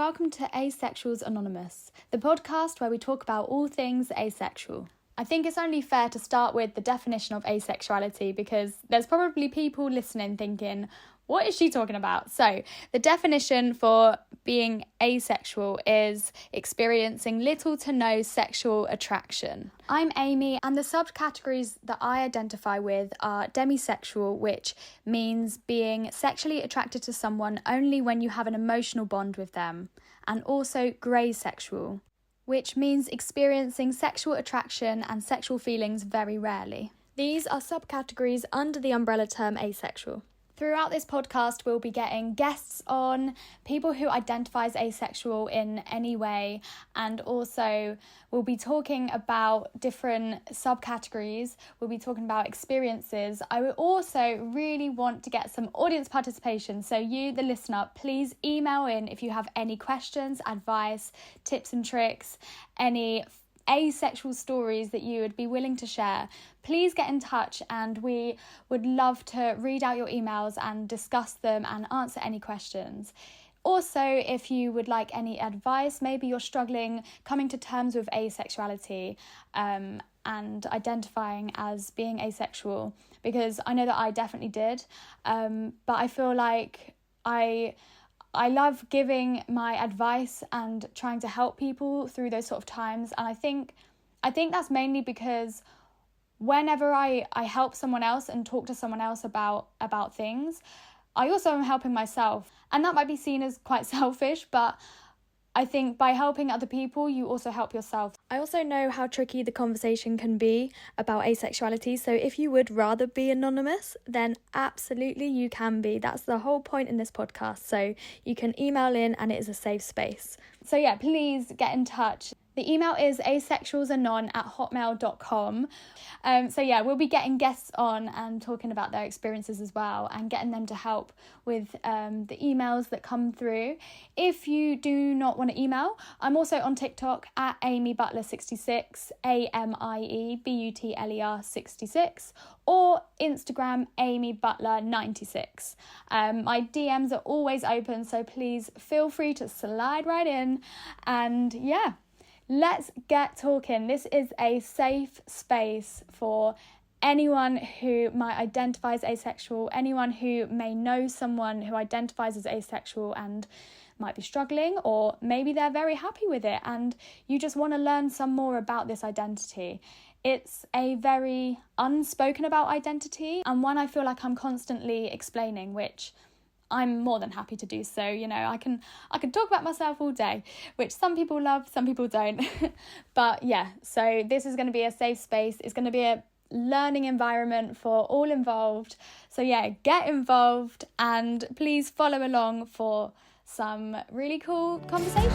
welcome to Asexuals Anonymous, the podcast where we talk about all things asexual. I think it's only fair to start with the definition of asexuality because there's probably people listening thinking, what is she talking about? So the definition for being asexual is experiencing little to no sexual attraction. I'm Amy, and the subcategories that I identify with are demisexual, which means being sexually attracted to someone only when you have an emotional bond with them, and also grey sexual, which means experiencing sexual attraction and sexual feelings very rarely. These are subcategories under the umbrella term asexual. Throughout this podcast, we'll be getting guests on, people who identify as asexual in any way, and also we'll be talking about different subcategories. We'll be talking about experiences. I would also really want to get some audience participation. So you, the listener, please email in if you have any questions, advice, tips and tricks, any asexual stories that you would be willing to share. Please get in touch, and we would love to read out your emails and discuss them and answer any questions. Also, if you would like any advice, maybe you're struggling coming to terms with asexuality and identifying as being asexual, because I know that I definitely did, but I feel like I love giving my advice and trying to help people through those sort of times. And I think that's mainly because whenever I help someone else and talk to someone else about things, I also am helping myself. And that might be seen as quite selfish, but I think by helping other people, you also help yourself. I also know how tricky the conversation can be about asexuality, so if you would rather be anonymous, then absolutely you can be. That's the whole point in this podcast, so you can email in and it is a safe space. So yeah, please get in touch. The email is asexualsanon@hotmail.com. So yeah, we'll be getting guests on and talking about their experiences as well and getting them to help with the emails that come through. If you do not want to email, I'm also on TikTok at AmyButler66, AmieButler66, or Instagram AmyButler96. My DMs are always open, so please feel free to slide right in. And yeah, let's get talking. This is a safe space for anyone who might identify as asexual, anyone who may know someone who identifies as asexual and might be struggling, or maybe they're very happy with it and you just want to learn some more about this identity. It's a very unspoken about identity, and one I feel like I'm constantly explaining, which I'm more than happy to do so. You know, I can talk about myself all day, which some people love, some people don't. But yeah, so this is going to be a safe space. It's going to be a learning environment for all involved. So yeah, get involved and please follow along for some really cool conversations.